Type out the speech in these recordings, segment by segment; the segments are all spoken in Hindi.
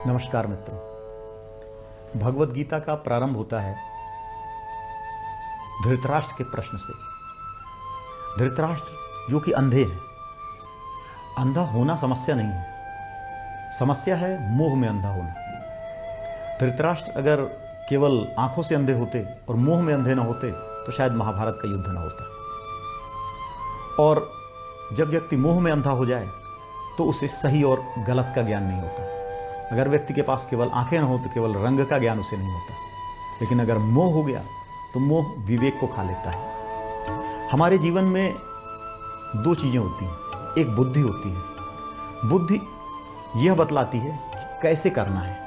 नमस्कार मित्रों। भगवत गीता का प्रारंभ होता है धृतराष्ट्र के प्रश्न से। धृतराष्ट्र जो कि अंधे हैं। अंधा होना समस्या नहीं है, समस्या है मोह में अंधा होना। धृतराष्ट्र अगर केवल आंखों से अंधे होते और मोह में अंधे न होते तो शायद महाभारत का युद्ध न होता। और जब व्यक्ति मोह में अंधा हो जाए तो उसे सही और गलत का ज्ञान नहीं होता। अगर व्यक्ति के पास केवल आंखें न हो तो केवल रंग का ज्ञान उसे नहीं होता। लेकिन अगर मोह हो गया तो मोह विवेक को खा लेता है। हमारे जीवन में दो चीज़ें होती हैं, एक बुद्धि होती है। बुद्धि यह बतलाती है कि कैसे करना है,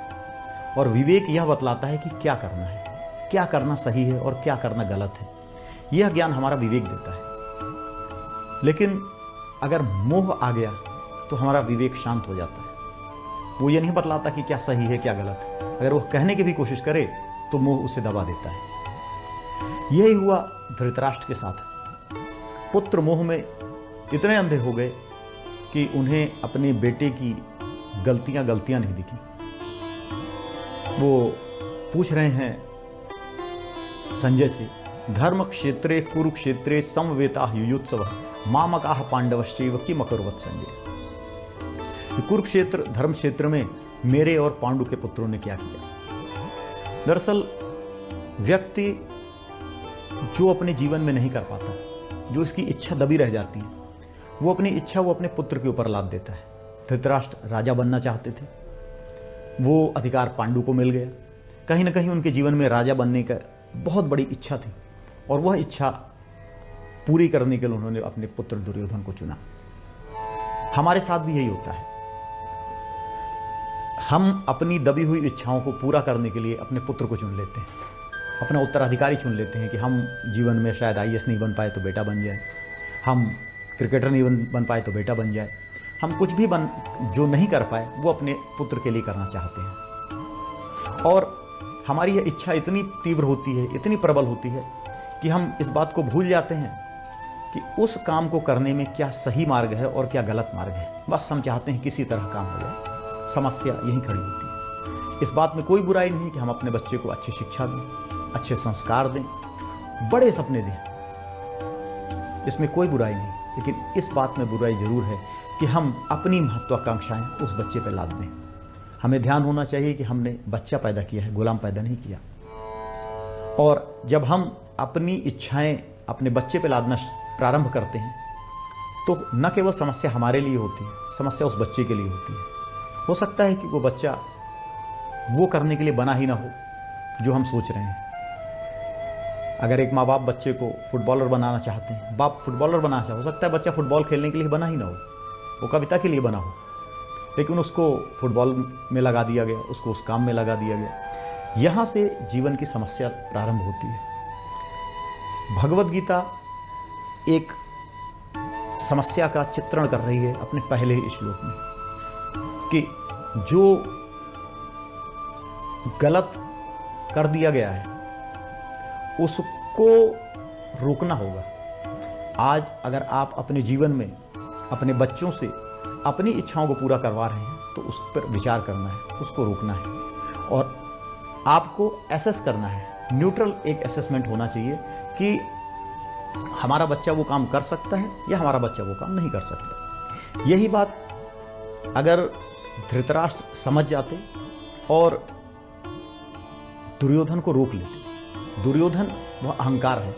और विवेक यह बतलाता है कि क्या करना है, क्या करना सही है और क्या करना गलत है। यह ज्ञान हमारा विवेक देता है। लेकिन अगर मोह आ गया तो हमारा विवेक शांत हो जाता है। वो ये नहीं बतलाता कि क्या सही है क्या गलत है। अगर वो कहने की भी कोशिश करे तो मोह उसे दबा देता है। यही हुआ धृतराष्ट्र के साथ। पुत्र मोह में इतने अंधे हो गए कि उन्हें अपने बेटे की गलतियां नहीं दिखी। वो पूछ रहे हैं संजय से, धर्म क्षेत्रे कुरुक्षेत्रे समवेता युयुत्सवः मामकाः पांडवश्चैव किम अकुर्वत् संजय। कुरुक्षेत्र धर्म क्षेत्र में मेरे और पांडु के पुत्रों ने क्या किया। दरअसल व्यक्ति जो अपने जीवन में नहीं कर पाता, जो इसकी इच्छा दबी रह जाती है, वो अपनी इच्छा वो अपने पुत्र के ऊपर लाद देता है। धृतराष्ट्र राजा बनना चाहते थे, वो अधिकार पांडु को मिल गया। कहीं ना कहीं उनके जीवन में राजा बनने का बहुत बड़ी इच्छा थी, और वह इच्छा पूरी करने के लिए उन्होंने अपने पुत्र दुर्योधन को चुना। हमारे साथ भी यही होता है। हम अपनी दबी हुई इच्छाओं को पूरा करने के लिए अपने पुत्र को चुन लेते हैं, अपना उत्तराधिकारी चुन लेते हैं कि हम जीवन में शायद आईएएस नहीं बन पाए तो बेटा बन जाए, हम क्रिकेटर नहीं बन पाए तो बेटा बन जाए। हम कुछ भी जो नहीं कर पाए वो अपने पुत्र के लिए करना चाहते हैं। और हमारी यह इच्छा इतनी तीव्र होती है, इतनी प्रबल होती है कि हम इस बात को भूल जाते हैं कि उस काम को करने में क्या सही मार्ग है और क्या गलत मार्ग है। बस हम चाहते हैं किसी तरह काम हो जाए। समस्या यहीं खड़ी होती है। इस बात में कोई बुराई नहीं कि हम अपने बच्चे को अच्छी शिक्षा दें, अच्छे संस्कार दें, बड़े सपने दें, इसमें कोई बुराई नहीं। लेकिन इस बात में बुराई जरूर है कि हम अपनी महत्वाकांक्षाएं उस बच्चे पर लाद दें। हमें ध्यान होना चाहिए कि हमने बच्चा पैदा किया है, गुलाम पैदा नहीं किया। और जब हम अपनी इच्छाएं अपने बच्चे पर लादना प्रारंभ करते हैं तो न केवल समस्या हमारे लिए होती है, समस्या उस बच्चे के लिए होती है। हो सकता है कि वो बच्चा वो करने के लिए बना ही ना हो जो हम सोच रहे हैं। अगर एक माँ बाप बच्चे को फुटबॉलर बनाना चाहते हैं, बाप फुटबॉलर बनाना चाहते, हो सकता है बच्चा फुटबॉल खेलने के लिए बना ही ना हो, वो कविता के लिए बना हो, लेकिन उसको फुटबॉल में लगा दिया गया, उसको उस काम में लगा दिया गया। यहाँ से जीवन की समस्या प्रारंभ होती है। भगवत गीता एक समस्या का चित्रण कर रही है अपने पहले ही श्लोक में कि जो गलत कर दिया गया है उसको रोकना होगा। आज अगर आप अपने जीवन में अपने बच्चों से अपनी इच्छाओं को पूरा करवा रहे हैं तो उस पर विचार करना है, उसको रोकना है, और आपको एसेस करना है। न्यूट्रल एक असेसमेंट होना चाहिए कि हमारा बच्चा वो काम कर सकता है या हमारा बच्चा वो काम नहीं कर सकता। यही बात अगर धृतराष्ट्र समझ जाते और दुर्योधन को रोक लेते। दुर्योधन वह अहंकार है।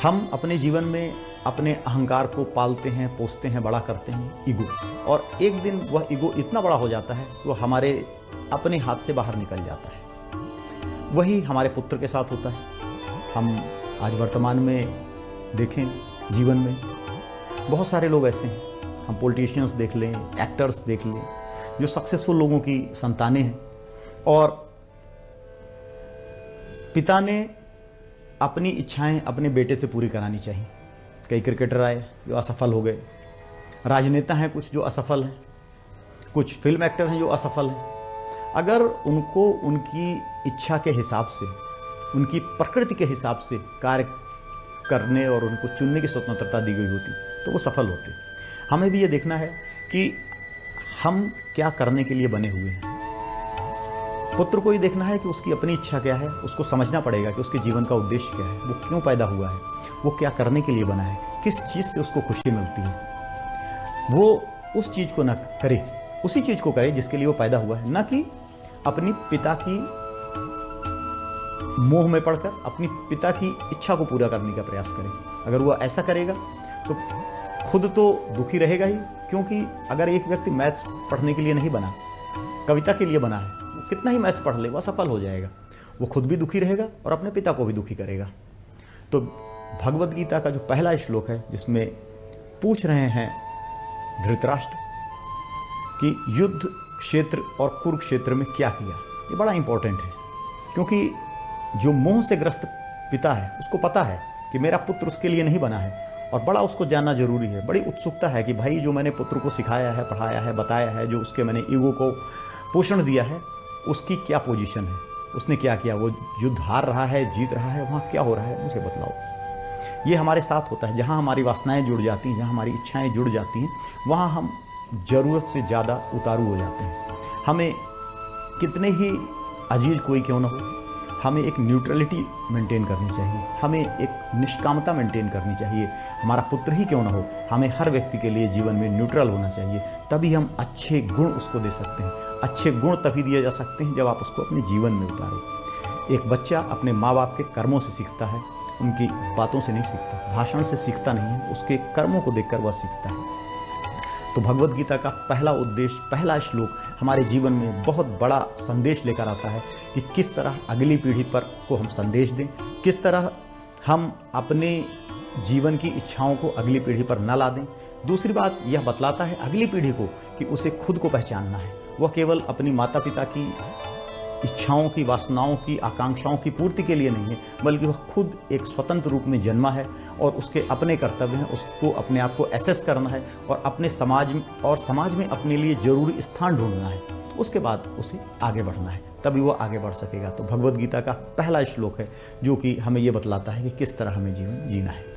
हम अपने जीवन में अपने अहंकार को पालते हैं, पोसते हैं, बड़ा करते हैं, ईगो, और एक दिन वह ईगो इतना बड़ा हो जाता है कि वह हमारे अपने हाथ से बाहर निकल जाता है। वही हमारे पुत्र के साथ होता है। हम आज वर्तमान में देखें, जीवन में बहुत सारे लोग ऐसे हैं। हम पॉलिटिशियंस देख लें, एक्टर्स देख लें, जो सक्सेसफुल लोगों की संतानें हैं, और पिता ने अपनी इच्छाएं अपने बेटे से पूरी करानी चाहिए। कई क्रिकेटर आए जो असफल हो गए, राजनेता हैं कुछ जो असफल हैं, कुछ फिल्म एक्टर हैं जो असफल हैं। अगर उनको उनकी इच्छा के हिसाब से, उनकी प्रकृति के हिसाब से कार्य करने और उनको चुनने की स्वतंत्रता दी गई होती तो वो सफल होते। हमें भी ये देखना है कि हम क्या करने के लिए बने हुए हैं। पुत्र को ही देखना है कि उसकी अपनी इच्छा क्या है, उसको समझना पड़ेगा कि उसके जीवन का उद्देश्य क्या है, वो क्यों पैदा हुआ है, वो क्या करने के लिए बना है, किस चीज़ से उसको खुशी मिलती है। वो उस चीज़ को ना करे, उसी चीज़ को करे जिसके लिए वो पैदा हुआ है, ना कि अपनी पिता की मोह में पड़कर अपनी पिता की इच्छा को पूरा करने का प्रयास करे। अगर वो ऐसा करेगा तो खुद तो दुखी रहेगा ही, क्योंकि अगर एक व्यक्ति मैथ्स पढ़ने के लिए नहीं बना, कविता के लिए बना है, वो कितना ही मैथ्स पढ़ ले वो असफल हो जाएगा, वो खुद भी दुखी रहेगा और अपने पिता को भी दुखी करेगा। तो भगवद गीता का जो पहला श्लोक है, जिसमें पूछ रहे हैं धृतराष्ट्र कि युद्ध क्षेत्र और कुरुक्षेत्र में क्या किया, ये बड़ा इंपॉर्टेंट है, क्योंकि जो मोह से ग्रस्त पिता है उसको पता है कि मेरा पुत्र उसके लिए नहीं बना है, और बड़ा उसको जानना जरूरी है। बड़ी उत्सुकता है कि भाई जो मैंने पुत्र को सिखाया है, पढ़ाया है, बताया है, जो उसके मैंने ईगो को पोषण दिया है, उसकी क्या पोजीशन है, उसने क्या किया, वो युद्ध हार रहा है, जीत रहा है, वहाँ क्या हो रहा है, मुझे बतलाओ। ये हमारे साथ होता है, जहाँ हमारी वासनाएं जुड़ जाती हैं, जहाँ हमारी इच्छाएं जुड़ जाती हैं, वहाँ हम ज़रूरत से ज़्यादा उतारू हो जाते हैं। हमें कितने ही अजीज कोई क्यों ना हो, हमें एक न्यूट्रलिटी मेंटेन करनी चाहिए, हमें एक निष्कामता मेंटेन करनी चाहिए। हमारा पुत्र ही क्यों ना हो, हमें हर व्यक्ति के लिए जीवन में न्यूट्रल होना चाहिए, तभी हम अच्छे गुण उसको दे सकते हैं। अच्छे गुण तभी दिए जा सकते हैं जब आप उसको अपने जीवन में उतारो। एक बच्चा अपने माँ बाप के कर्मों से सीखता है, उनकी बातों से नहीं सीखता, भाषण से सीखता नहीं है, उसके कर्मों को देखकर वह सीखता है। तो भगवद गीता का पहला उद्देश्य, पहला श्लोक हमारे जीवन में बहुत बड़ा संदेश लेकर आता है कि किस तरह अगली पीढ़ी पर को हम संदेश दें, किस तरह हम अपने जीवन की इच्छाओं को अगली पीढ़ी पर न ला दें। दूसरी बात यह बतलाता है अगली पीढ़ी को कि उसे खुद को पहचानना है, वह केवल अपनी माता पिता की इच्छाओं की, वासनाओं की, आकांक्षाओं की पूर्ति के लिए नहीं है, बल्कि वह खुद एक स्वतंत्र रूप में जन्मा है और उसके अपने कर्तव्य हैं, उसको अपने आप को एसेस करना है और अपने समाज में अपने लिए जरूरी स्थान ढूंढना है। उसके बाद उसे आगे बढ़ना है, तभी वो आगे बढ़ सकेगा। तो भगवद गीता का पहला श्लोक है जो कि हमें ये बतलाता है कि किस तरह हमें जीवन जीना है।